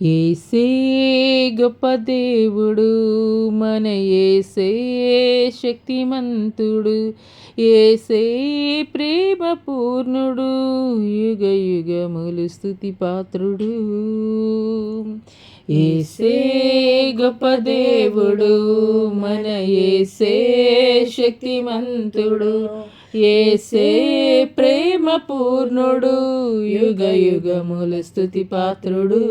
యేసే గొప్ప దేవుడు, మన యేసే శక్తిమంతుడు, యేసే ప్రేమ పూర్ణుడు, యుగ యుగములు స్తుతి పాత్రుడు. యేసే గొప్ప దేవుడు, మన యేసే శక్తిమంతుడు, యేసే ప్రేమ పూర్ణుడు, యుగ యుగముల స్తుతి పాత్రుడు.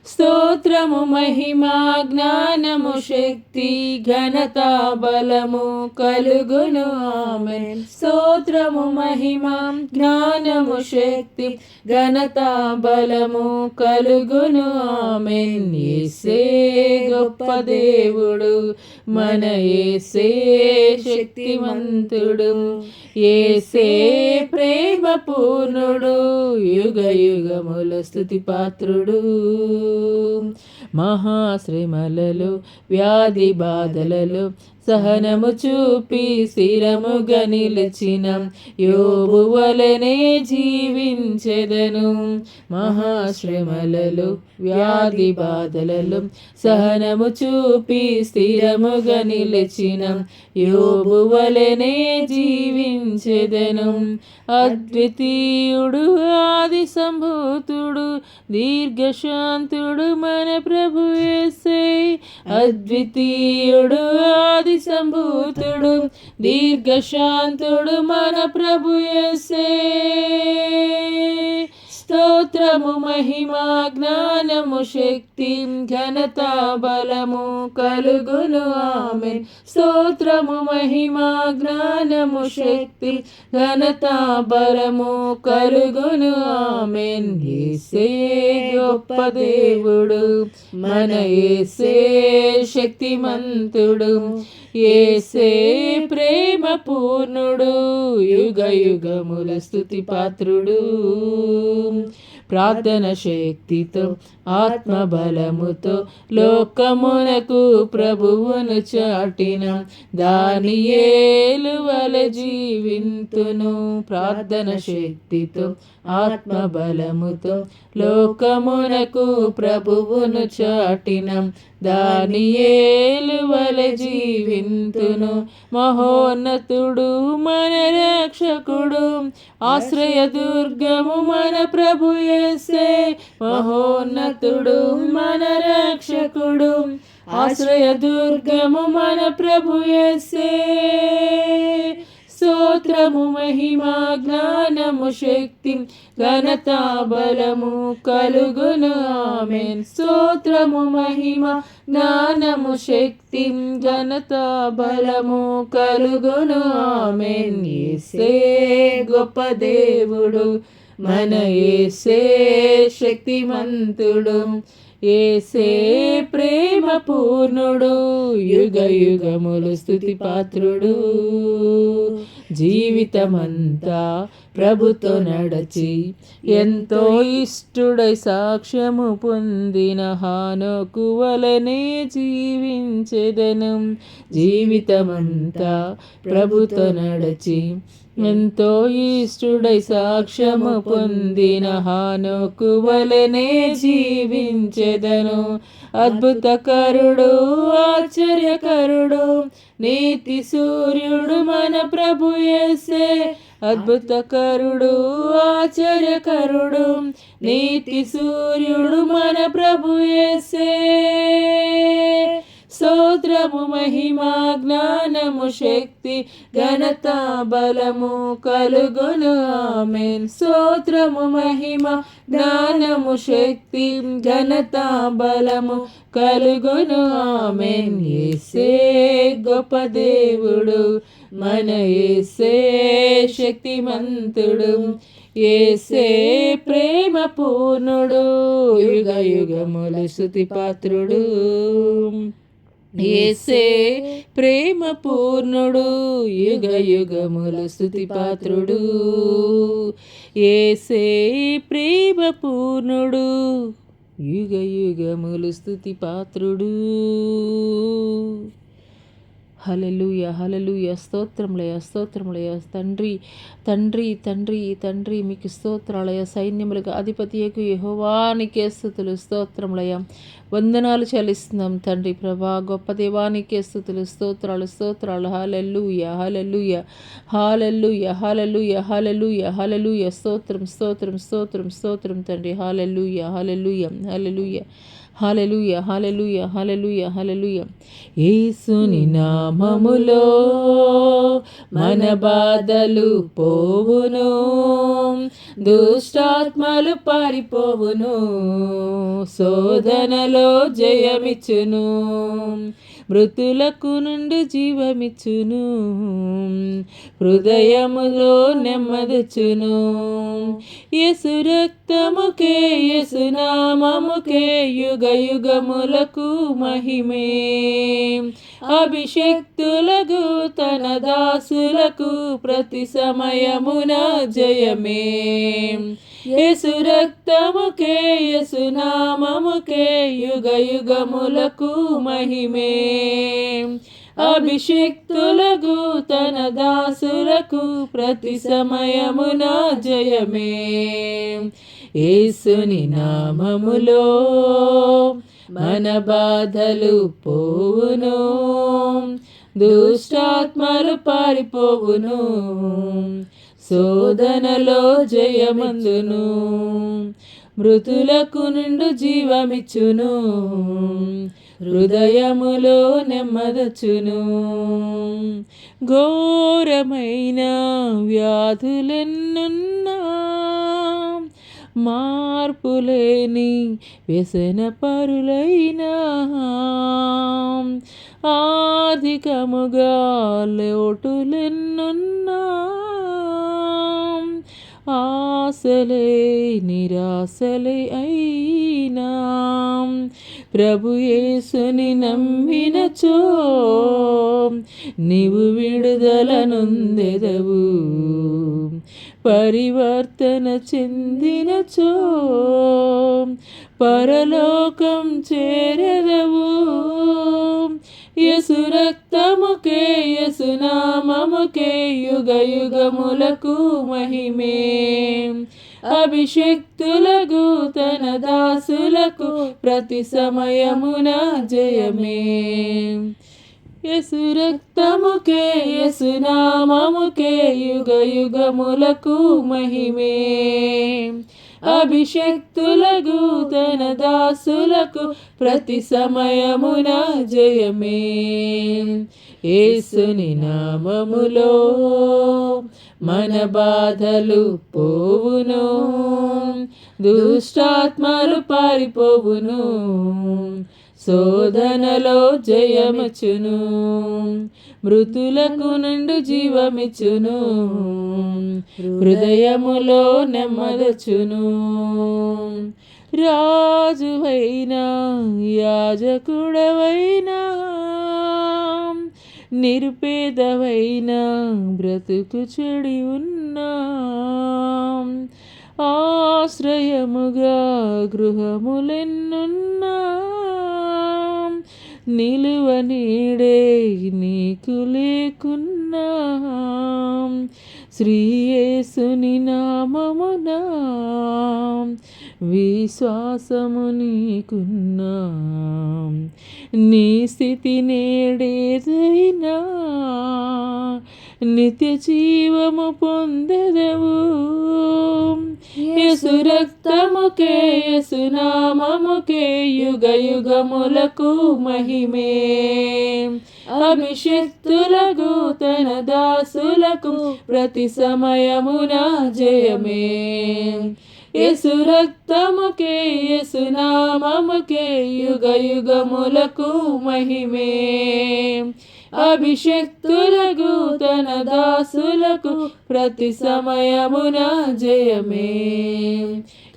స్తోత్రము మహిమా జ్ఞానము శక్తి ఘనత బలము కలుగును ఆమేన్. స్తోత్రము మహిమా జ్ఞానము శక్తి ఘనత బలము కలుగును ఆమేన్. యేసే గొప్ప దేవుడు, మన యేసే శక్తిమంతుడు, యేసే ప్రేమ పూర్ణుడు, యుగ యుగముల స్తుతి పాత్రుడు. మహాశ్రమలలో వ్యాధి బాధలలో సహనము చూపి స్థిరముగా నిలిచిన యోబు వలెనే జీవించెదను. మహాశ్రమలలో వ్యాధి బాధలలో సహనము చూపి స్థిరముగా నిలిచిన యోబు వలెనే జీవించెదను. అద్వితీయుడు ఆది సంభూతుడు దీర్ఘశాంతుడు మన ప్రభు యేసే. అద్వితీయుడు ఆది సంభూతుడు దీర్ఘశాంతుడు మన ప్రభు యేసే. స్తోత్రము మహిమా జ్ఞానము శక్తి ఘనత బలము కలుగును ఆమేన్. స్తోత్రము మహిమా జ్ఞానము శక్తి ఘనత బలము కలుగును ఆమేన్. యేసే గొప్ప దేవుడు, మన యేసే శక్తిమంతుడు, యేసే ప్రేమ పూర్ణుడు, యుగ యుగముల స్తుతి పాత్రుడు. ప్రార్థన శక్తితో ఆత్మ బలముతో లోకమునకు ప్రభువును చాటిన దానియేలు వలె జీవింతును. ప్రార్థన శక్తితో ఆత్మ బలముతో లోకమునకు ప్రభువును చాటిన దానియేలు వలె జీవింతును. మహోన్నతుడు మన రక్షకుడు, ఆశ్రయ దుర్గము మన ప్రభు యేసే. మహోన్నతుడు మన రక్షకుడు, ఆశ్రయ దుర్గము మన ప్రభు యేసే. స్తోత్రము మహిమా జ్ఞానము శక్తి ఘనత బలము కలుగును ఆమేన్. స్తోత్రము మహిమా జ్ఞానము శక్తి ఘనత బలము కలుగును ఆమేన్. యేసే గొప్ప దేవుడు, మన యేసే శక్తిమంతుడు, యేసే ప్రేమ పూర్ణుడు, యుగ యుగములు స్తుతి పాత్రుడు. జీవితమంతా ప్రభుతో నడచి ఎంతో ఇష్టుడై సాక్ష్యము పొందిన హానోకు వలెనే జీవించెదను. జీవితమంతా ప్రభుతో నడచి ఎంతో ఇష్టుడై సాక్ష్యము పొందిన హానోకు వలెనే జీవించెదను. అద్భుతకరుడు ఆశ్చర్యకరుడు నీతి సూర్యుడు మన ప్రభు యేసే. అద్భుతకరుడు ఆశ్చర్యకరుడు నీతి సూర్యుడు మన ప్రభు యేసే. స్తోత్రము మహిమా జ్ఞానము శక్తి ఘనత బలము కలుగును ఆమేన్. స్తోత్రము మహిమా జ్ఞానము శక్తి ఘనత బలము కలుగును ఆమేన్. యేసే గొప్ప దేవుడు, మన యేసే శక్తిమంతుడు, యేసే ప్రేమ పూర్ణుడు, యుగ యుగముల స్తుతి పాత్రుడు. యేసే ప్రేమ పూర్ణుడు, యుగ యుగముల స్తుతి పాత్రుడు. యేసే ప్రేమ పూర్ణుడు, యుగ యుగముల స్తుతి పాత్రుడు. హల్లెలూయ హల్లెలూయ. స్తోత్రములయ స్తోత్రములయ. తండ్రి తండ్రి తండ్రి తండ్రి మీకు స్తోత్రాలయ. సైన్యములకు అధిపతియకు యెహోవానికే స్తుతులు స్తోత్రములయ. వందనాలు చెల్లిస్తున్నాం తండ్రి ప్రభా. గొప్ప దేవానికే స్తుతులు స్తోత్రాలు స్తోత్రాలు. హల్లెలూయ హల్లెలూయ హల్లెలూయ హల్లెలూయ హల్లెలూయ హల్లెలూయ. స్తోత్రం స్తోత్రం స్తోత్రం స్తోత్రం తండ్రి. హల్లెలూయ హల్లెలూయ హల్లెలూయ హల్లెలూయ హల్లెలూయ హల్లెలూయ హల్లెలూయ. యేసుని నామములో మన బాధలు పోవును, దుష్టాత్మలు పారిపోవును, శోధనలో జయమిచ్చును, మృతులకు నుండి జీవమిచ్చును, హృదయములో నెమ్మదిచ్చును. యేసు రక్తముకే యేసు నామముకే యుగ యుగములకు మహిమే. అభిషేక్తులకు తన దాసులకు ప్రతి సమయమున జయమే. యేసు రక్తముకే యేసు నామముకే యుగ యుగములకు మహిమే. అభిషేక్తులకు తన దాసులకు ప్రతి సమయమున జయమే. యేసుని నామములో మన బాధలు పోవును, దుష్టాత్మలు పారిపోవును, శోధనలో జయమందును, మృతులకు నుండి జీవమిచ్చును, హృదయములో నెమ్మదచ్చును. ఘోరమైన వ్యాధులెన్నున్నా మార్పులేని వ్యసన పరులైనా, ఆర్థికముగా లోటులెన్నున్నా, ఆశలే నిరాశలే అయినా, ప్రభు యేసుని నమ్మినచో నీవు విడుదల నొందెదవు. పరివర్తన చెందినచో పరలోకం చేరెదవు. యేసు రక్తముకే యేసు నామముకే యుగ యుగములకు మహిమే. అభిషేక్తులకు తన దాసులకు ప్రతి సమయమున జయమే. యేసు రక్తముకే యేసు నామముకే యుగ యుగములకు మహిమే. అభిషేక్తులకు తన దాసులకు ప్రతి సమయమున జయమే. యేసుని నామములో మన బాధలు పోవును, దుష్టాత్మలు పారిపోవును, శోధనలో జయమిచ్చును, మృతులకు నుండి జీవమిచ్చును, హృదయములో నెమ్మదచ్చును. రాజువైనా యాజకుడవైనా, నిరుపేదవైనా బ్రతుకు చెడి ఉన్నా, ఆశ్రయముగా గృహములెన్నున్నా, నిలువ నీడే నీకు లేకున్నా, శ్రీ యేసుని నామమున విశ్వాసము నీకున్నా, నీ స్థితి నేడేదైనా నిత్య జీవము పొందెదవు. యేసు రక్తముకే యేసు నామముకే యుగ యుగములకు మహిమే. అభిషేక్తులకు తన దాసులకు ప్రతి సమయమున జయమే. యేసు రక్తముకే యేసు నామముకే యుగ యుగములకు మహిమే. అభిషేక్తులకు తన దాసులకు ప్రతి సమయమున జయమే.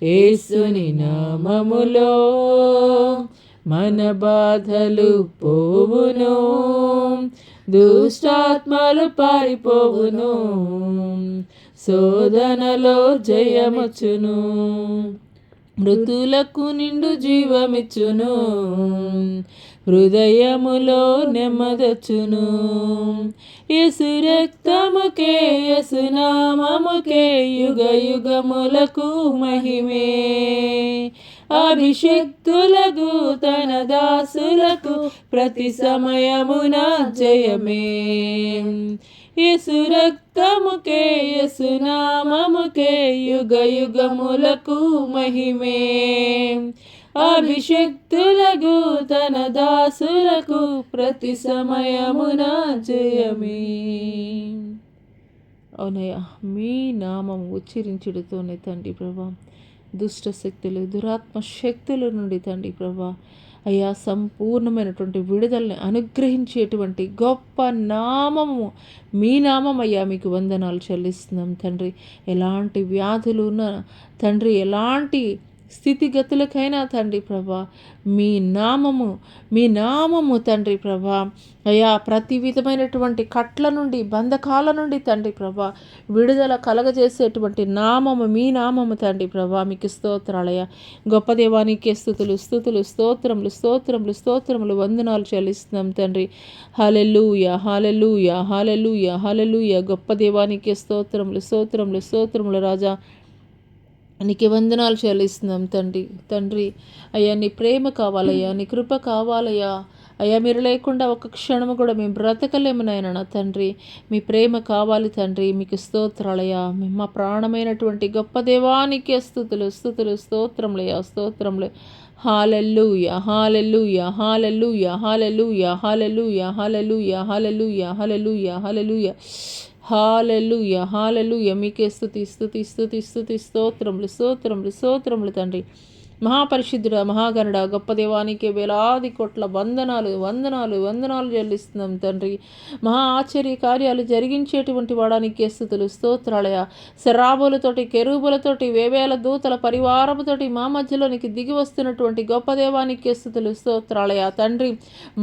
యేసుని నామములో మన బాధలు పోవును, దుష్టాత్మలు పారిపోవును, శోధనలో జయమచ్చును, మృతులకు నిండు జీవమిచ్చును, హృదయములో నెమ్మదొచ్చును. యేసు రక్తముకే యేసు నామముకే యుగ యుగములకు మహిమే. అభిషిక్తులకు తన దాసులకు ప్రతి సమయమున జయమే. యేసు రక్తముకే యేసు నామముకే యుగ యుగములకు మహిమే. అభిషిక్తులకు తన దాసులకు ప్రతి సమయమున జయమే. అవునయ్యా, మీ నామం ఉచ్చరించుడుతోనే తండ్రి ప్రభా దుష్ట శక్తులు దురాత్మ శక్తుల నుండి తండ్రి ప్రభా అయ్యా సంపూర్ణమైనటువంటి విడుదలని అనుగ్రహించేటువంటి గొప్ప నామము మీ నామం అయ్యా, మీకు వందనాలు చెల్లిస్తున్నాం తండ్రి. ఎలాంటి వ్యాధులు ఉన్న తండ్రి, ఎలాంటి స్థితిగతులకైనా తండ్రి ప్రభా మీ నామము తండ్రి ప్రభా అయ్యా ప్రతి విధమైనటువంటి కట్ల నుండి బంధకాల నుండి తండ్రి ప్రభా విడుదల కలగజేసేటువంటి నామము మీ నామము తండ్రి ప్రభా. మీకు స్తోత్రాలయ్యా. గొప్ప దేవానికి స్తుతులు స్తుతులు స్తోత్రములు స్తోత్రములు స్తోత్రములు వందనాలు చెల్లిస్తున్నాం తండ్రి. హల్లెలూయా హల్లెలూయా హల్లెలూయా హల్లెలూయా. గొప్ప దేవానికి స్తోత్రములు స్తోత్రములు స్తోత్రములు రాజా, నీకు వందనాలు చెల్లిస్తున్నాం తండ్రి. అయ్యా నీ ప్రేమ కావాలయ్యా, నీ కృప కావాలయ్యా. అయ్యా మీరు లేకుండా ఒక క్షణము కూడా మేము బ్రతకలేము నాయనా తండ్రి. మీ ప్రేమ కావాలి తండ్రి. మీకు స్తోత్రాలయ్యా. మా ప్రాణమైనటువంటి గొప్ప దేవానికి స్తుతులు స్తుతులు స్తోత్రములయ్యా స్తోత్రములు. హల్లెలూయా హల్లెలూయా హల్లెలూయా హల్లెలూయా హల్లెలూయా హల్లెలూయా హల్లెలూయా హల్లెలూయా హల్లెలూయా హల్లెలూయా హల్లెలూయా. మీకే స్తుతి స్తుతి స్తుతి స్తుతి స్తోత్రములు స్తోత్రములు స్తోత్రములు తండ్రి. మహాపరిశుద్ధుడ మహాగణుడ గొప్ప దేవానికి వేలాది కోట్ల వందనాలు వందనాలు వందనాలు చెల్లిస్తున్నాం తండ్రి. మహా ఆశ్చర్య కార్యాలు జరిగించేటువంటి వాడానికి స్తుతులు స్తోత్రాలయ. శరాబులతోటి కెరూబులతోటి వేవేల దూతల పరివారముతోటి మా మధ్యలోనికి దిగి వస్తున్నటువంటి గొప్ప దేవానికి స్తుతులు స్తోత్రాలయ తండ్రి.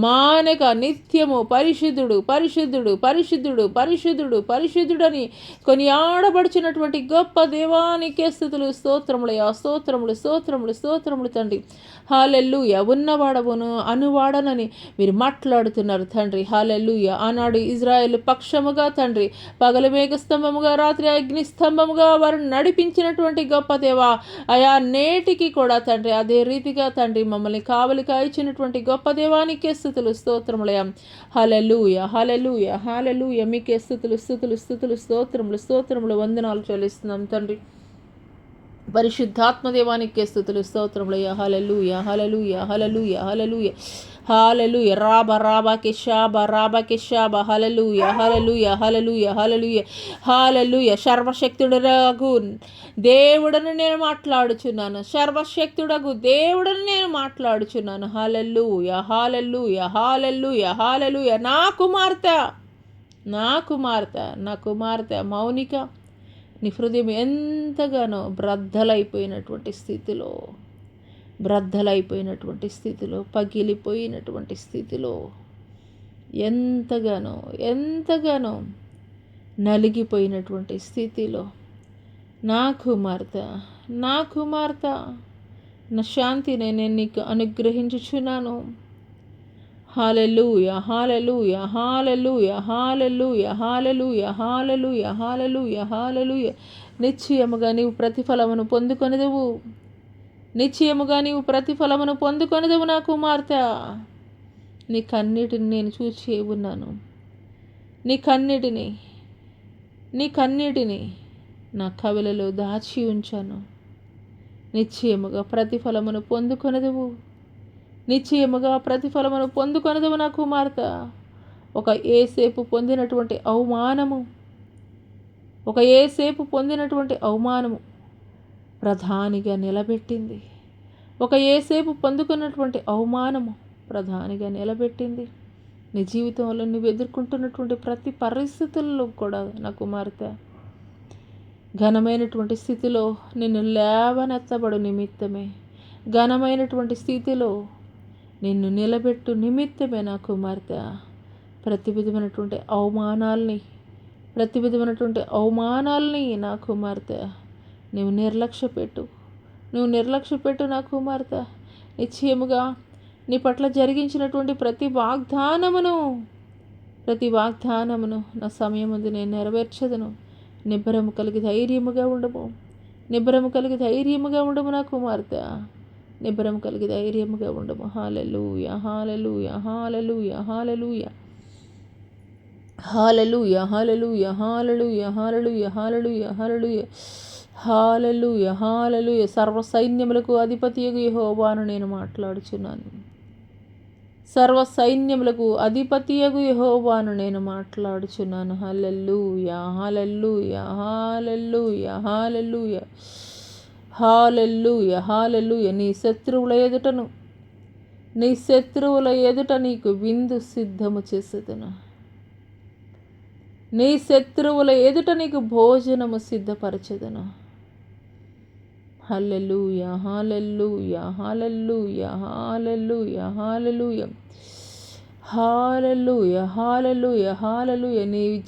మానక నిత్యము పరిశుద్ధుడు పరిశుద్ధుడు పరిశుద్ధుడు పరిశుద్ధుడు పరిశుద్ధుడని కొనియాడబడుచున్నటువంటి గొప్ప దేవానికి స్తుతులు స్తోత్రములయ స్తోత్రములు స్తోత్రములు స్తోత్రములు తండ్రి. హల్లెలూయా. ఉన్నవాడవును అనువాడనని మీరు మాట్లాడుతున్నారు తండ్రి. హల్లెలూయా. ఆనాడు ఇజ్రాయేల్ పక్షముగా తండ్రి పగలు మేఘస్తంభముగా రాత్రి అగ్ని స్తంభముగా వారిని నడిపించినటువంటి గొప్ప దేవా అయా నేటికి కూడా తండ్రి అదే రీతిగా తండ్రి మమ్మల్ని కావలిగా ఇచ్చినటువంటి గొప్ప దేవానికే స్తుతులు స్తోత్రములయ. హల్లెలూయా హల్లెలూయా హల్లెలూయా. మీకే స్తుతులు స్తుతులు స్తుతులు స్తోత్రములు స్తోత్రములు వందనాలు చెల్లిస్తున్నాం తండ్రి. పరిశుద్ధాత్మదేవానికి స్తుతులు స్తోత్రములయ్యా. హల్లెలూయా హల్లెలూయా హల్లెలూయా హల్లెలూయా హల్లెలూయా. రాబా కిషాబ హల్లెలూయా హల్లెలూయా హల్లెలూయా హల్లెలూయా హల్లెలూయా. సర్వశక్తుడగు దేవుడను నేను మాట్లాడుచున్నాను. సర్వశక్తుడగు దేవుడను నేను మాట్లాడుచున్నాను. హల్లెలూయా హల్లెలూయా హల్లెలూయా హల్లెలూయా. నా కుమార్తె మౌనిక నీ హృదయం ఎంతగానో బ్రద్దలైపోయినటువంటి స్థితిలో పగిలిపోయినటువంటి స్థితిలో ఎంతగానో నలిగిపోయినటువంటి స్థితిలో నా కుమార్తె నా శాంతిని నేను నీకు అనుగ్రహించుచున్నాను. హల్లెలూయా హల్లెలూయా హల్లెలూయా హల్లెలూయా హల్లెలూయా హల్లెలూయా హల్లెలూయా హల్లెలూయా. నిశ్చయముగా నీవు ప్రతిఫలమును పొందుకొనిదెవు నా కుమార్తె. నీ కన్నీటిని నేను చూచి ఉన్నాను. నీ కన్నీటిని నా కవిలలో దాచి ఉంచాను. నిశ్చయముగా ప్రతిఫలమును పొందుకొనదవు నా కుమార్తె. ఒక ఏసేపు పొందినటువంటి అవమానము ప్రధానిగా నిలబెట్టింది. నీ జీవితంలో నువ్వు ఎదుర్కొంటున్నటువంటి ప్రతి పరిస్థితుల్లో కూడా నా కుమార్తె ఘనమైనటువంటి స్థితిలో నిన్ను లేవనెత్తబడు నిమిత్తమే, ఘనమైనటువంటి స్థితిలో నిన్ను నిలబెట్టు నిమిత్తమే నా కుమార్తె ప్రతి విధమైనటువంటి అవమానాల్ని నా కుమార్తె నువ్వు నిర్లక్ష్య పెట్టు నా కుమార్తె. నిశ్చయముగా నీ పట్ల జరిగించినటువంటి ప్రతి వాగ్దానమును నా సమయం ముందు నేను నెరవేర్చదను. నిబ్బరము కలిగి ధైర్యముగా ఉండము. నిబ్బరము కలిగి ధైర్యముగా ఉండము నా కుమార్తె. నిబ్బరము కలిగి ధైర్యముగా ఉండము. హల్లెలూయా, హల్లెలూయా, హల్లెలూయా, హల్లెలూయా, హల్లెలూయా, హల్లెలూయా, హల్లెలూయా, హల్లెలూయా, హల్లెలూయా, హల్లెలూయా, హల్లెలూయా, హల్లెలూయా. సర్వ సైన్యములకు అధిపతియగు యెహోవాను నేను మాట్లాడుచున్నాను. సర్వ సైన్యములకు అధిపతియగు యెహోవాను నేను మాట్లాడుచున్నాను. హల్లెలూయా, హల్లెలూయా, హల్లెలూయా, హల్లెలూయా, హల్లెలూయా, హల్లెలూయా. నీ శత్రువుల ఎదుట నీకు విందు సిద్ధము చేసేదను. నీ శత్రువుల ఎదుట నీకు భోజనము సిద్ధపరచెదను. హల్లెలూయా, హల్లెలూయా, హల్లెలూయా, హల్లెలూయా, హల్లెలూయా, హల్లెలూయా, హల్లెలూయా, హల్లెలూయా. నీ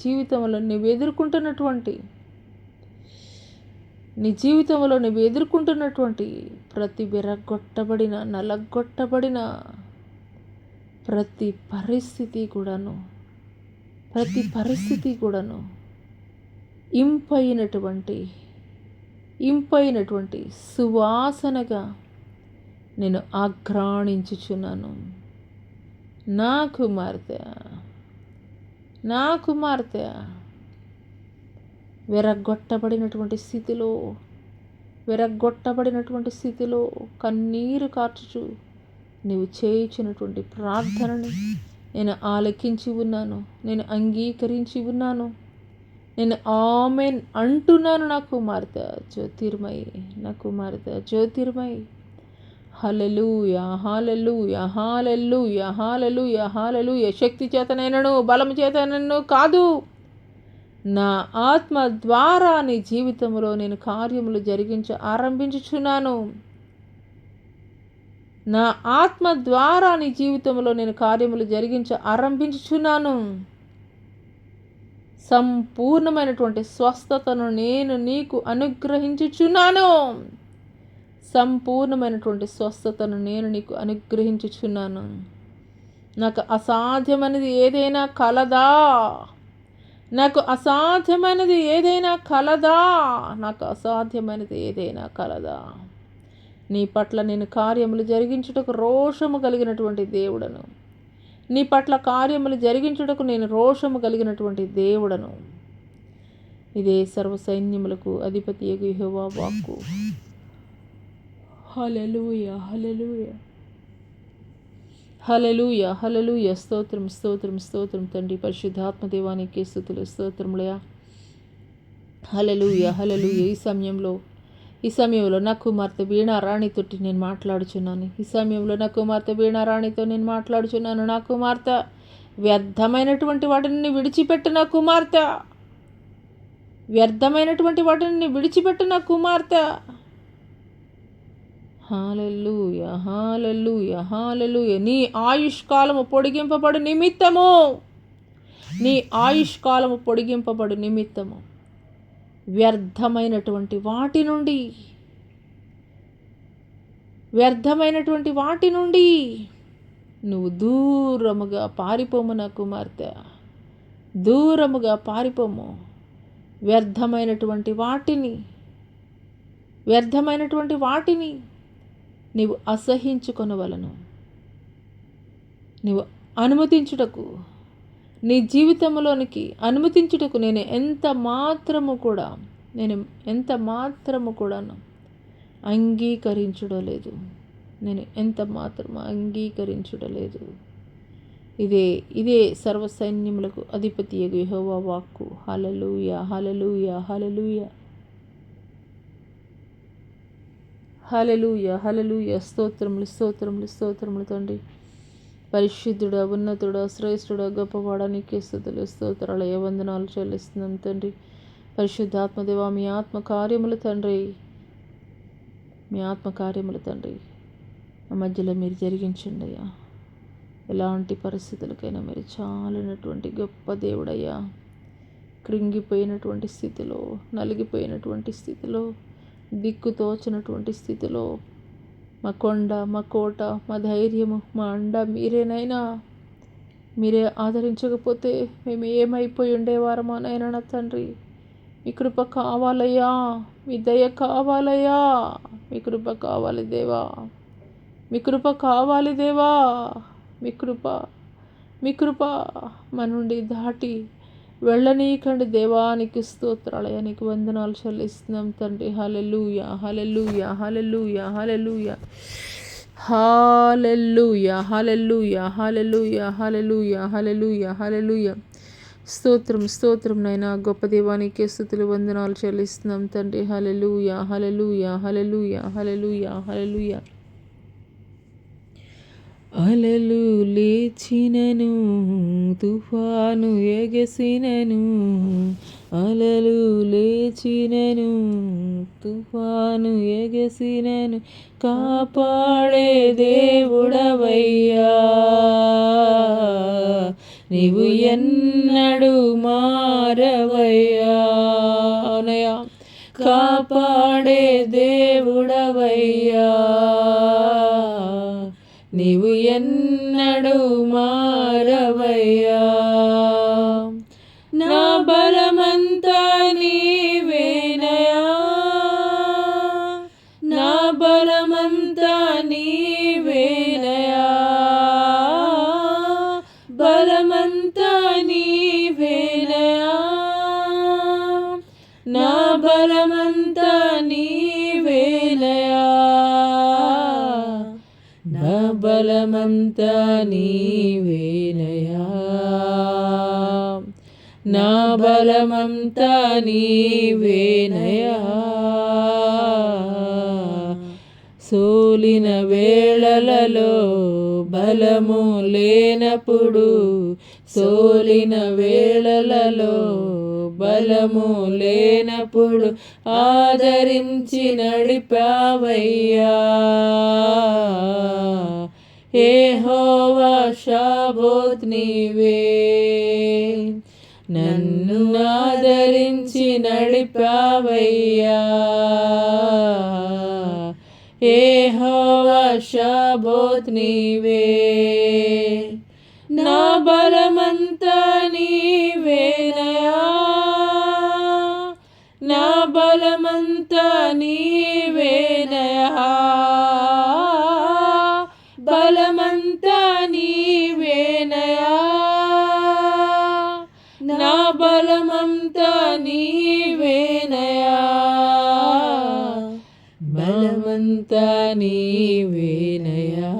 జీవితంలో నువ్వు ఎదుర్కొంటున్నటువంటి ప్రతి విరగొట్టబడిన, నలగొట్టబడిన ప్రతి పరిస్థితి కూడాను ఇంపైనటువంటి సువాసనగా నేను ఆఘ్రాణించుచున్నాను. నా కుమార్తె విరగొట్టబడినటువంటి స్థితిలో కన్నీరు కార్చుచు నీవు చేయుచున్నటువంటి ప్రార్థనని నేను ఆలకించి ఉన్నాను. నేను అంగీకరించి ఉన్నాను. నేను ఆమెన్ అంటున్నాను. నా కుమార్తె జ్యోతిర్మయి. హల్లెలూయా, హల్లెలూయా, హల్లెలూయా, హల్లెలూయా, హల్లెలూయా. శక్తి చేతనైనను బలము చేతనైనను కాదు, నా ఆత్మ ద్వారా నీ జీవితంలో నేను కార్యములు ఆరంభించుచున్నాను. నా ఆత్మ ద్వారా నీ జీవితంలో నేను కార్యములు ఆరంభించుచున్నాను. సంపూర్ణమైనటువంటి స్వస్థతను నేను నీకు అనుగ్రహించుచున్నాను. నాకు అసాధ్యమైనది ఏదైనా కలదా? నీ పట్ల నేను కార్యములు జరిగించుటకు రోషము కలిగినటువంటి దేవుడను. నీ పట్ల కార్యములు జరిగించుటకు నేను రోషము కలిగినటువంటి దేవుడను. ఇదే సర్వసైన్యములకు అధిపతియగు యెహోవా వాక్కు. హల్లెలూయా, హల్లెలూయా, హల్లెలూయా, హల్లెలూయా. స్తోత్రం, స్తోత్రం, స్తోత్రం తండ్రి. పరిశుద్ధాత్మ దేవానికి స్తుతులు, స్తోత్రములయా. హల్లెలూయా, హల్లెలూయా. ఈ సమయంలో నా కుమార్తె వీణారాణితోటి నేను మాట్లాడుచున్నాను. నా కుమార్తె వ్యర్థమైనటువంటి వాటిని విడిచిపెట్టు. నా కుమార్తె హల్లెలూయా, హల్లెలూయా, హల్లెలూయా. నీ ఆయుష్కాలము పొడిగింపబడు నిమిత్తము వ్యర్థమైనటువంటి వాటి నుండి నువ్వు దూరముగా పారిపోము. నా కుమార్తె దూరముగా పారిపోము. వ్యర్థమైనటువంటి వాటిని నీవు అసహించుకొనవలను. నీవు నీ జీవితంలోనికి అనుమతించుటకు నేను ఎంత మాత్రము కూడాను అంగీకరించుడలేదు. ఇదే సర్వసైన్యములకు అధిపతియగు యెహోవా వాక్కు. హల్లెలూయా, హల్లెలూయా, హల్లెలూయా, హల్లెలూయా, హల్లెలూయా. స్తోత్రములు తండ్రి. పరిశుద్ధుడా, ఉన్నతుడా, శ్రేష్ఠుడా, గొప్పవాడా, నీకే స్తుతులు, స్తోత్రాలయ వందనాలు చెల్లిస్తున్నాం తండ్రి. పరిశుద్ధాత్మదేవా, మీ ఆత్మకార్యములు తండ్రి, ఆ మధ్యలో మీరు జరిగించండి అయ్యా. ఎలాంటి పరిస్థితులకైనా మీరు చాలినటువంటి గొప్ప దేవుడయ్యా. కృంగిపోయినటువంటి స్థితిలో, నలిగిపోయినటువంటి స్థితిలో, దిక్కుతోచినటువంటి స్థితిలో మా కొండ, మా కోట, మా ధైర్యము, మా అండ మీరేనైనా. మీరే ఆదరించకపోతే మేము ఏమైపోయి ఉండేవారమా నైనా నా తండ్రి. మీ కృప కావాలయ్యా, మీ దయ కావాలయ్యా, మీ కృప కావాలి దేవా, మీ కృప కావాలి దేవా, మీ కృప మా నుండి దాటి వెళ్ళనీకండి దేవానికి స్తోత్రాలయ్యా. నీకు వందనాలు చెల్లిస్తున్నాం తండ్రి. హల్లెలూయా, హల్లెలూయా, హల్లెలూయా, హల్లెలూయా, హల్లెలూయా, హల్లెలూయా, హల్లెలూయా, హల్లెలూయా, హల్లెలూయా, హల్లెలూయా. స్తోత్రం, స్తోత్రం నైనా గొప్ప దేవానికి స్తుతులు వందనాలు చెల్లిస్తున్నాం తండ్రి. హల్లెలూయా, హల్లెలూయా, హల్లెలూయా, హల్లెలూయా, హల్లెలూయా. అలలు లేచినను, తుఫాను ఎగసినను, అలలు లేచినను, తుఫాను ఎగసినను, కాపాడే దేవుడవయ్యా, నీవు ఎన్నడు మారవయ్యా. అనయా కాపాడే దేవుడవయ్యా, నీవు ఎన్నడు మారవయ్యా. నా బలమంతా నీవేనయా, నా బలమంతా నీవేనయా, బలమంతా నీవేనయా, నా బలమంతా నీవేనయా, నా బలమంతా నీవేనయా, నా బలమంతా నీవేనయా. సోలిన వేళలలో బలము లేనప్పుడు, సోలిన వేళలలో బలము లేనప్పుడు ఆదరించి నడిపావయ్యా. యెహోవా షాబోత్ నీవే, నన్ను ఆదరించి నడిపావయ్యా. యెహోవా షాబోత్ నీవే, నా బలమంతా నీవేనయా, నా బలమంతా నీవేనయా, బలమంతా నీవేనయా, నా బలమంతా నీవేనయా, బలమంతా నీవేనయా,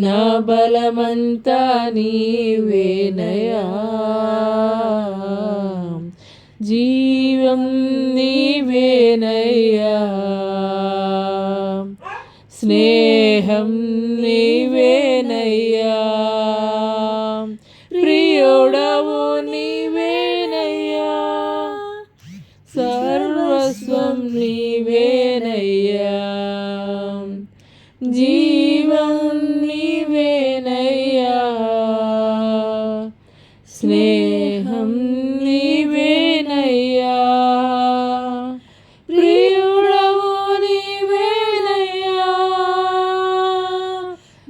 నా బలమంతా నీవేనయా. జీవం నీవేనయ్యా, స్నేహం నీవేనయ్యా, ప్రియుడవు నీవేనయ్యా, సర్వస్వం నీవేనయ్యా, జీవం నీవేనయ్యా, స్నేహం నీవేనయ్యా, ప్రియుడవు నీవేనయ్యా,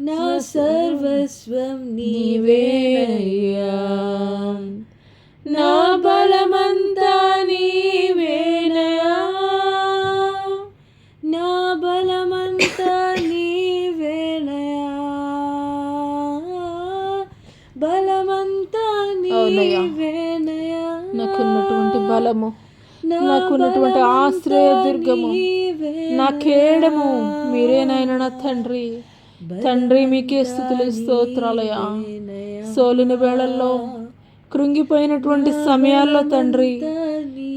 నా సర్వస్వం నీవేనయ్యా, నా బలమంతా నీవేనయ్యా, నా బలమంతా నీవేనయ్యా, బలమంతా నీవేనయ్యా. నాకున్నటువంటి బలము, నాకున్నటువంటి ఆశ్రయదుర్గము, నా కేడము మీరేనైనా నా తండ్రి. తండ్రి మీకే స్తుతులు స్తోత్రాలయా. సోలిన వేళల్లో, కృంగిపోయినటువంటి సమయాల్లో తండ్రి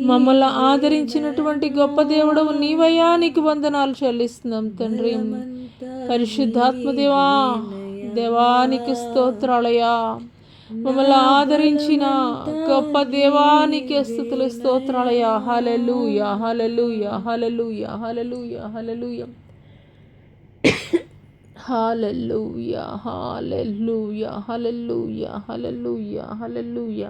మమ్మల్ని ఆదరించినటువంటి గొప్ప దేవుడవు నీవయ్యా. నీకు వందనాలు చెల్లిస్తున్నాం తండ్రి. పరిశుద్ధాత్మదేవా, దేవానికి స్తోత్రాలయా. మమ్మల్ని ఆదరించిన గొప్ప దేవానికి స్తుతులు స్తోత్రాలయా. హల్లెలూయా, హల్లెలూయా, హల్లెలూయా, హల్లెలూయా, హల్లెలూయా, హల్లెలూయా, హల్లెలూయా, హల్లెలూయా, హల్లెలూయా, హల్లెలూయా,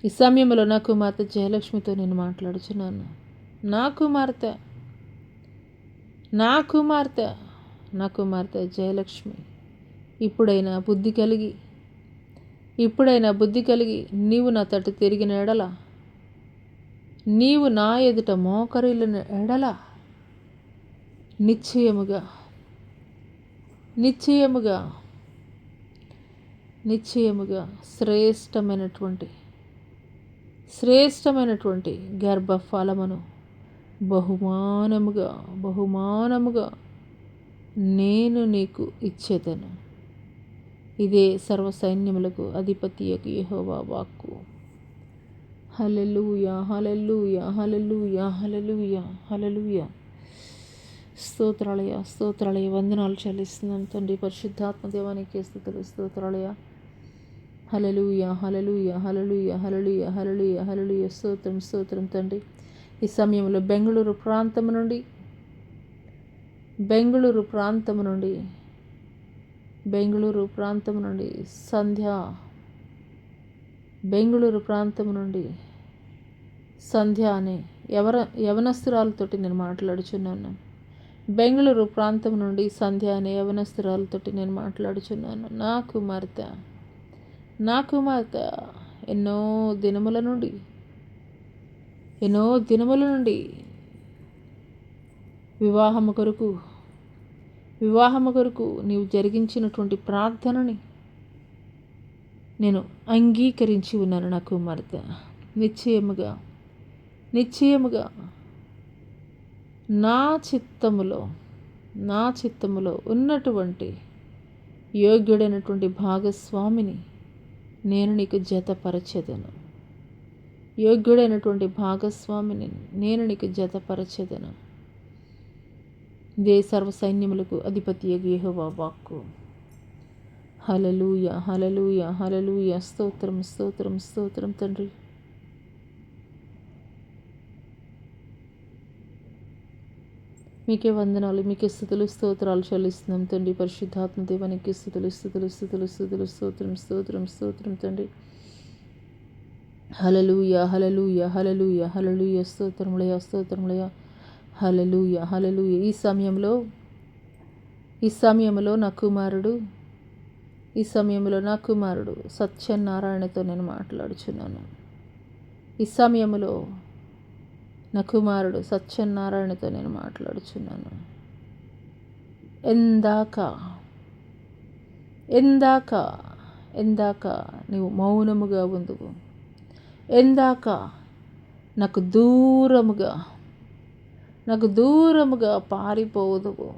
ఈ సమయంలో నా కుమార్తె జయలక్ష్మితో నేను మాట్లాడుచున్నాను. నా కుమార్తె నా కుమార్తె నా కుమార్తె జయలక్ష్మి, ఇప్పుడైనా బుద్ధి కలిగి నీవు నా తట్టు తిరిగిన ఎడల, నీవు నా ఎదుట మోకరిల్లిన ఎడల నిశ్చయముగా శ్రేష్టమైనటువంటి గర్భఫలమును బహుమానముగా నేను నీకు ఇచ్చేదను. ఇదే సర్వసైన్యములకు అధిపతియగు యెహోవా వాక్కు. హల్లెలూయా, హల్లెలూయా, హల్లెలూయా, హల్లెలూయా, హల్లెలూయా. స్తోత్రాలయ వందనాలు చెల్లిస్తున్నాను తండ్రి. పరిశుద్ధాత్మ దేవానికి స్తుతులు, స్తోత్రాలయ. హల్లెలూయా, హల్లెలూయా, హల్లెలూయా, హల్లెలూయా, హల్లెలూయా, హల్లెలూయా. స్తోత్రం తండ్రి. ఈ సమయంలో బెంగళూరు ప్రాంతము నుండి సంధ్య అనే యవనస్తురాలతోటి నేను మాట్లాడుచున్నాను. బెంగళూరు ప్రాంతం నుండి సంధ్య అనే యవనస్తురాలతోటి నేను మాట్లాడుచున్నాను. నా కుమార్తె ఎన్నో దినముల నుండి వివాహము కొరకు నీవు జరిగించినటువంటి ప్రార్థనని నేను అంగీకరించి ఉన్నాను. నా కుమార్తె నిశ్చయముగా నా చిత్తములో ఉన్నటువంటి యోగ్యుడైనటువంటి భాగస్వామిని నేను నీకు జతపరచెదను. ఇదే సర్వసైన్యములకు అధిపతియగు యెహోవా వాక్కు. హల్లెలూయా, హల్లెలూయా, హల్లెలూయా. స్తోత్రం తండ్రి. మీకే వందనాలు, మీకే స్తుతులు, స్తోత్రాలు చెల్లిస్తున్నాం తండ్రి. పరిశుద్ధాత్మ దేవానికి స్తుతులు స్తోత్రం తండ్రి. హల్లెలూయా, హల్లెలూయా, హల్లెలూయా, హల్లెలూయా. స్తోత్రములయ. హల్లెలూయా, హల్లెలూయా. ఈ సమయంలో నా కుమారుడు సత్యనారాయణతో నేను మాట్లాడుచున్నాను. ఎందాక నీవు మౌనముగా ఉందువు, ఎందాక నాకు దూరముగా పారిపోదువు.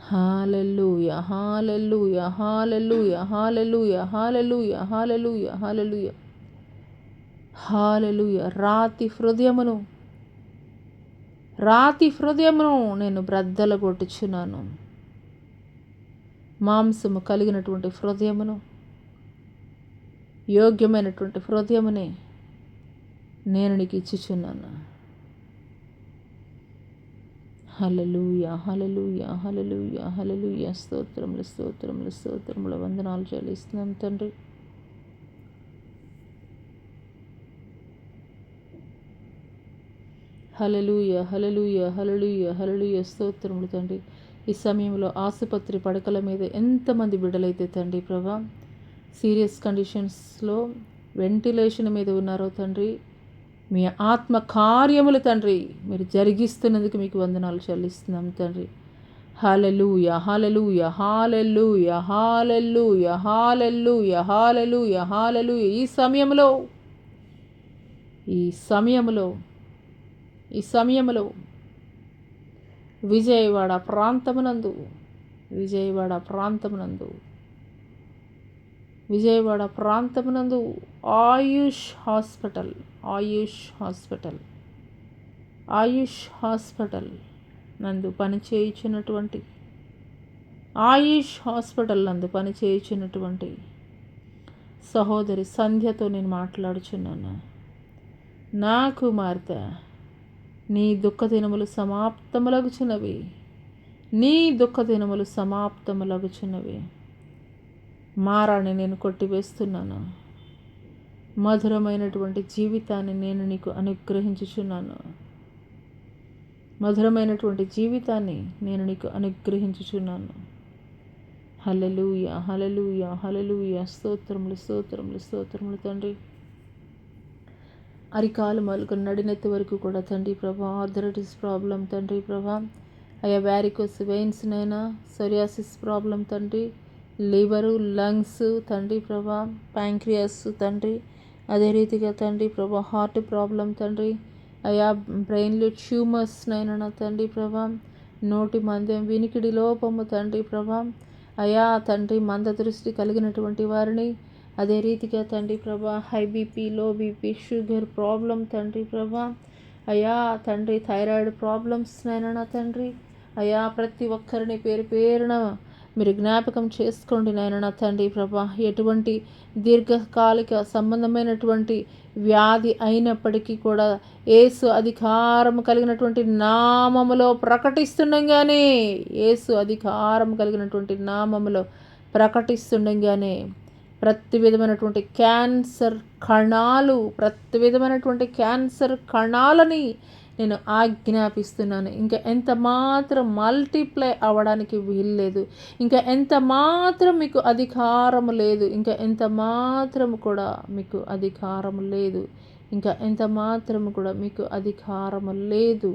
హల్లెలూయా, హల్లెలూయా, హల్లెలూయా, హల్లెలూయా, హల్లెలూయా, హల్లెలూయా, హల్లెలూయా, హల్లెలూయా. రాతి హృదయమును నేను బ్రద్దలగొట్టుచున్నాను. మాంసము కలిగినటువంటి హృదయమును, యోగ్యమైనటువంటి హృదయమునే నేను నీకు ఇచ్చుచున్నాను. హల్లెలూయా, హల్లెలూయా, హల్లెలూయా, హల్లెలూయా. స్తోత్రముల వందనాలు చెల్లిస్తున్నాం తండ్రి. హల్లెలూయా, హల్లెలూయా, హల్లెలూయా, హల్లెలూయా. స్తోత్రములు తండ్రి. ఈ సమయంలో ఆసుపత్రి పడకల మీద ఎంతమంది బిడ్డలైతే తండ్రి ప్రభా సీరియస్ కండిషన్స్లో వెంటిలేషన్ మీద ఉన్నారో తండ్రి, మీ ఆత్మ కార్యములు తండ్రి మీరు జరిగిస్తున్నందుకు మీకు వందనాలు చెల్లిస్తున్నాం తండ్రి. హల్లెలూయా, హల్లెలూయా, హల్లెలూయా, హల్లెలూయా, హల్లెలూయా, హల్లెలూయా, హల్లెలూయా. ఈ సమయములో విజయవాడ ప్రాంతమునందు ఆయుష్ హాస్పిటల్ నందు పనిచేయుచున్నటువంటి సహోదరి సంధ్యతో నేను మాట్లాడుచున్నాను. నా కుమార్తె, నీ దుఃఖ దినములు సమాప్తములగుచున్నవి. మారాన్ని నేను కొట్టివేస్తున్నాను. మధురమైనటువంటి జీవితాన్ని నేను నీకు అనుగ్రహించుచున్నాను. మధురమైనటువంటి జీవితాన్ని నేను నీకు అనుగ్రహించుచున్నాను. హల్లెలూయా, హల్లెలూయా, హల్లెలూయా. స్తోత్రములు, స్తోత్రములు, స్తోత్రములు తండ్రి. అరికాలు మొదలుకొని నడినెత్తి వరకు కూడా తండ్రి ప్రభా, ఆర్థరైటిస్ ప్రాబ్లం తండ్రి ప్రభా, అయ్యా వ్యారికోస్ వెయిన్స్ నైనా, సోరియాసిస్ ప్రాబ్లం తండ్రి, లివరు, లంగ్స్ తండ్రి ప్రభా, ప్యాంక్రియాస్ తండ్రి, అదే రీతిగా తండ్రి ప్రభా హార్ట్ ప్రాబ్లం తండ్రి, అయా బ్రెయిన్లో ట్యూమర్స్ నైనా తండ్రి ప్రభా, నోటి మందం వినికిడి లోపము తండ్రి ప్రభా, అయా తండ్రి మంద దృష్టి కలిగినటువంటి వారిని, అదే రీతిగా తండ్రి ప్రభా high BP, low BP, sugar problem తండ్రి ప్రభా, అయా తండ్రి థైరాయిడ్ ప్రాబ్లమ్స్ నైనా తండ్రి, అయా ప్రతి ఒక్కరిని పేరు పేరున మీరు జ్ఞాపకం చేసుకోండి నాయన తండ్రి ప్రభా. ఎటువంటి దీర్ఘకాలిక సంబంధమైనటువంటి వ్యాధి అయినప్పటికీ కూడా యేసు అధికారం కలిగినటువంటి నామములో ప్రకటిస్తుండగానే, యేసు అధికారం కలిగినటువంటి నామములో ప్రకటిస్తుండగానే ప్రతి విధమైనటువంటి క్యాన్సర్ కణాలని నేను ఆజ్ఞాపిస్తున్నాను. ఇంకా ఎంత మాత్రం మల్టిప్లై అవ్వడానికి వీల్లేదు. ఇంకా ఎంత మాత్రం మీకు అధికారం లేదు. ఇంకా ఎంత మాత్రం కూడా మీకు అధికారం లేదు. ఇంకా ఎంత మాత్రం కూడా మీకు అధికారం లేదు.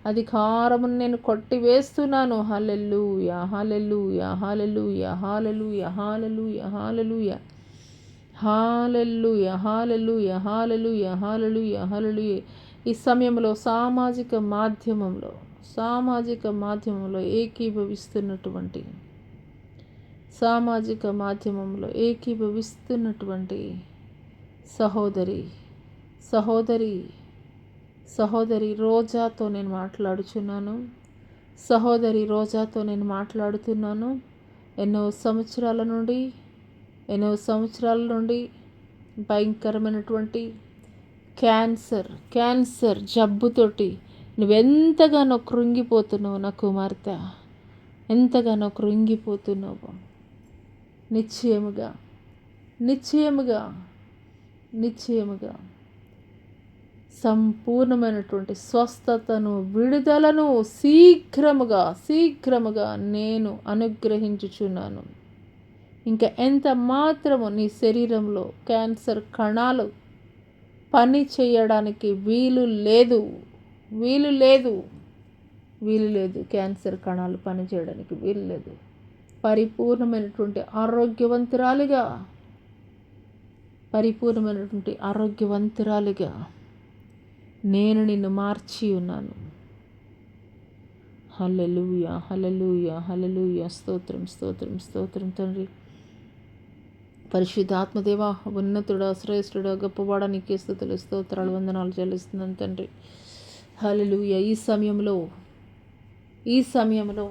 అధికారమును నేను కొట్టివేస్తున్నాను. హల్లెలూయా, హల్లెలూయా, హల్లెలూయా, హల్లెలూయా, హల్లెలూయా, హల్లెలూయా, హల్లెలూయా, హల్లెలూయా, హల్లెలూయా, హల్లెలూయా, హల్లెలూయా. ఈ సమయంలో సామాజిక మాధ్యమంలో ఏకీభవిస్తున్నటువంటి సహోదరి రోజాతో నేను మాట్లాడుచున్నాను. ఎన్నో సంవత్సరాల నుండి భయంకరమైనటువంటి క్యాన్సర్ జబ్బుతోటి నువ్వెంతగానో కృంగిపోతున్నావు నా కుమార్తె, ఎంతగానో కృంగిపోతున్నావు. నిశ్చయముగా సంపూర్ణమైనటువంటి స్వస్థతను, విడుదలను శీఘ్రముగా నేను అనుగ్రహించుచున్నాను. ఇంకా ఎంత మాత్రము నీ శరీరంలో క్యాన్సర్ కణాలు పని చేయడానికి వీలు లేదు. క్యాన్సర్ కణాలు పని చేయడానికి వీలు లేదు. పరిపూర్ణమైనటువంటి ఆరోగ్యవంతురాలిగా నేను నిన్ను మార్చి ఉన్నాను. హల్లెలూయా, హల్లెలూయా, హల్లెలూయా. స్తోత్రం తండ్రి. పరిశుద్ధాత్మదేవ, ఉన్నతుడా, శ్రేష్ఠుడా, గొప్పవాడా, నీకే స్తుతులు, స్తోత్రాలు, వందనాలు చెల్లిస్తున్నాను తండ్రి. హల్లెలూయా. ఈ సమయంలో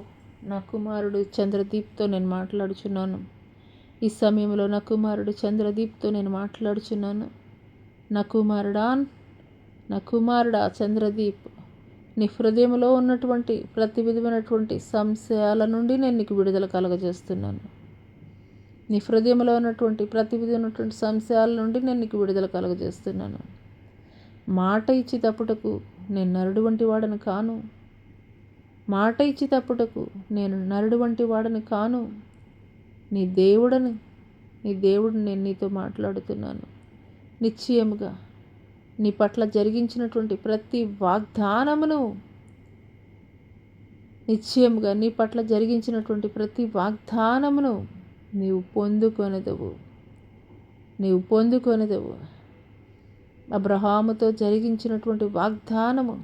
నా కుమారుడు చంద్రదీప్తో నేను మాట్లాడుచున్నాను. నా కుమారుడా చంద్రదీప్, నీ హృదయంలో ఉన్నటువంటి ప్రతి విధమైనటువంటి సంశయాల నుండి నేను నీకు విడుదల కలగజేస్తున్నాను. మాట ఇచ్చి తప్పుటకు నేను నరుడు వంటి వాడను కాను. నీ దేవుడు నేను నీతో మాట్లాడుతున్నాను. నిశ్చయముగా నీ పట్ల జరిగించినటువంటి ప్రతి వాగ్దానమును నీవు పొందుకొనెదవు. అబ్రహాముతో జరిగించినటువంటి వాగ్దానము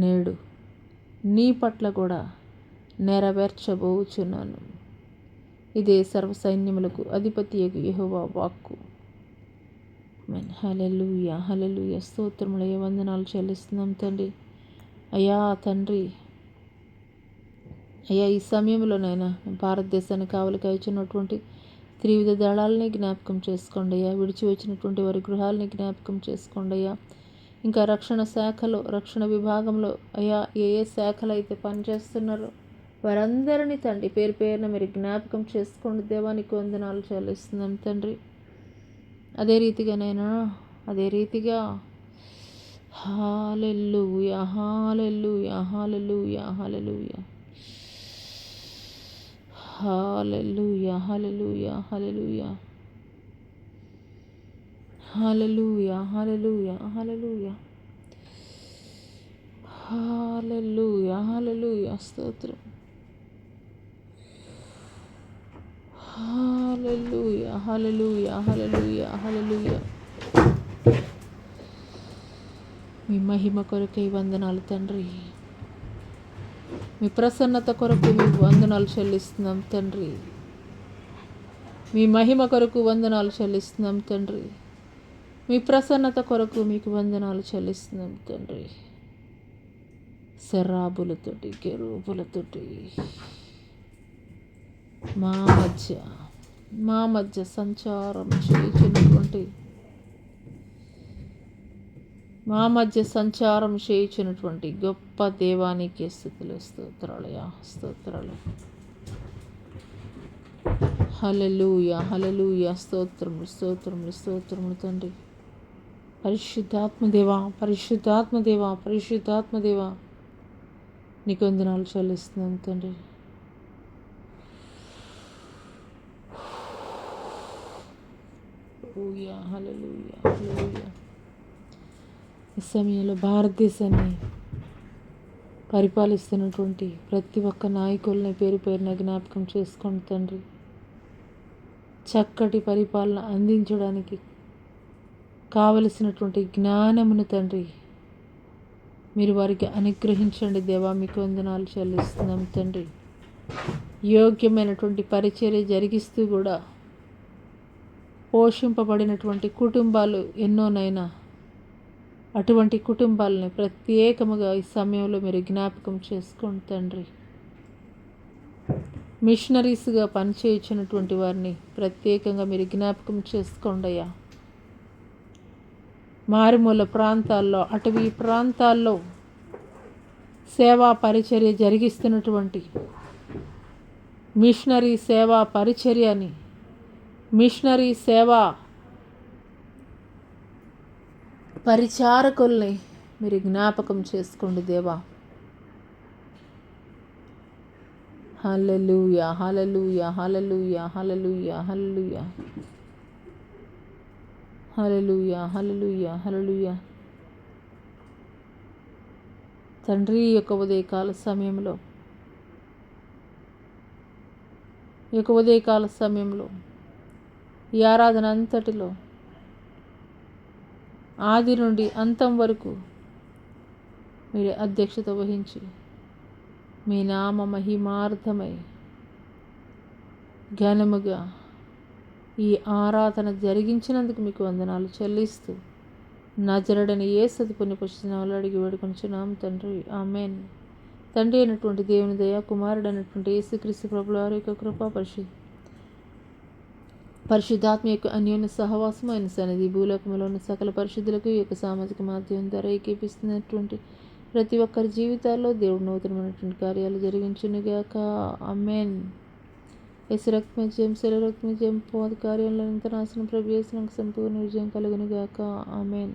నేడు నీ పట్ల కూడా నెరవేర్చబోచున్నాను. ఇదే సర్వసైన్యములకు అధిపతియగు యెహోవా వాక్కు. హల్లెలూయా, హల్లెలూయా. స్తోత్రములయ్యా, వందనాలు చెల్లిస్తున్నాం తండ్రి. అయ్యా తండ్రి, ఈ సమయంలోనైనా భారతదేశాన్ని కావలి కాచున్నటువంటి త్రివిధ దళాలని జ్ఞాపకం చేసుకోండి అయ్యా. విడిచి వచ్చినటువంటి వారి గృహాలని జ్ఞాపకం చేసుకోండి అయ్యా. ఇంకా రక్షణ శాఖలో, రక్షణ విభాగంలో అయా ఏ ఏ శాఖలు అయితే పనిచేస్తున్నారో వారందరినీ తండ్రి పేరు పేరున మీరు జ్ఞాపకం చేసుకోండి. దేవానికి వందనాలు చెల్లిస్తున్నాం తండ్రి. అదే రీతిగా హల్లెలూయా హల్లెలూయా హల్లెలూయా హల్లెలూయా హల్లెలూయా హల్లెలూయా హల్లెలూయా హల్లెలూయా హల్లెలూయా హల్లెలూయా హల్లెలూయా హల్లెలూయా స్తోత్రం. హల్లెలూయా హల్లెలూయా హల్లెలూయా హల్లెలూయా. మీ మహిమ కొరకై వందనాలు తండ్రి. మీ ప్రసన్నత కొరకు మీకు వందనాలు చెల్లిస్తున్నాం తండ్రి. మీ మహిమ కొరకు వందనాలు చెల్లిస్తున్నాం తండ్రి. మీ ప్రసన్నత కొరకు మీకు వందనాలు చెల్లిస్తున్నాం తండ్రి. శరాబులతోటి, కెరూబులతోటి మా మధ్య సంచారం చేయించినటువంటి గొప్ప దేవానికి స్తుతులు, స్తోత్రాలయా, స్తోత్రాలు. హల్లెలూయా హల్లెలూయా స్తోత్రములు స్తోత్రములు స్తోత్రములు తండ్రి. పరిశుద్ధాత్మదేవా పరిశుద్ధాత్మదేవా పరిశుద్ధాత్మదేవా నీకు వందనాలు చెల్లిస్తున్నాం తండ్రి. హల్లెలూయా హల్లెలూయా హల్లెలూయా. ఈ సమయంలో భారతదేశాన్ని పరిపాలిస్తున్నటువంటి ప్రతి ఒక్క నాయకుల్ని పేరు పేరున జ్ఞాపకం చేసుకోండి తండ్రి. చక్కటి పరిపాలన అందించడానికి కావలసినటువంటి జ్ఞానమును తండ్రి మీరు వారికి అనుగ్రహించండి దేవా. మీకు వందనాలు చెల్లిస్తున్నాం తండ్రి. యోగ్యమైనటువంటి పరిచర్య జరిగిస్తూ కూడా పోషింపబడినటువంటి కుటుంబాలు ఎన్నోనైనా అటువంటి కుటుంబాలని ప్రత్యేకముగా ఈ సమయంలో మీరు జ్ఞాపకం చేసుకోండి తండ్రి. మిషనరీస్గా పనిచేయించినటువంటి వారిని ప్రత్యేకంగా మీరు జ్ఞాపకం చేసుకోండి అయ్యా. మారుమూల ప్రాంతాల్లో, అటవీ ప్రాంతాల్లో సేవా పరిచర్య జరిగిస్తున్నటువంటి మిషనరీ సేవా పరిచర్యని, మిషనరీ సేవా పరిచారకుల్ని మీరు జ్ఞాపకం చేసుకోండి దేవా. హల్లెలూయా హల్లెలూయా హల్లెలూయా హల్లెలూయా హల్లెలూయా హల్లెలూయా హల్లెలూయా హల్లెలూయా. తండ్రి, ఈ యొక్క ఉదయకాల సమయంలో ఈ ఆరాధన అంతటిలో ఆది నుండి అంతం వరకు మీరు అధ్యక్షత వహించి మీ నామ మహిమార్థమై ఘనముగా ఈ ఆరాధన జరిగించినందుకు మీకు వందనాలు చెల్లిస్తూ నజరుడైన యేసు పుణ్యపుష్టినాలు అడిగి వేడుకొనుచున్నాం తండ్రి, ఆమేన్. తండ్రి అయినటువంటి దేవుని దయ, కుమారుడు అయినటువంటి యేసుక్రీస్తు ప్రభుల వారి యొక్క కృప, పరిశుద్ధాత్మ యొక్క అన్యోన్య సహవాసం అయిన సన్నిధి భూలోకంలో ఉన్న సకల పరిశుద్ధులకు ఈ యొక్క సామాజిక మాధ్యమం ద్వారా ఏకీపిస్తున్నటువంటి ప్రతి ఒక్కరి జీవితాల్లో దేవుడు నూతనమైనటువంటి కార్యాలు జరిగించునుగాక, ఆమేన్. యేసు రక్తమే జయం, శిల రక్తమే జయం, పోత కార్యంలో ఇంత నాశనం ప్రభు యేసు సంపూర్ణ విజయం కలుగునుగాక, ఆమేన్.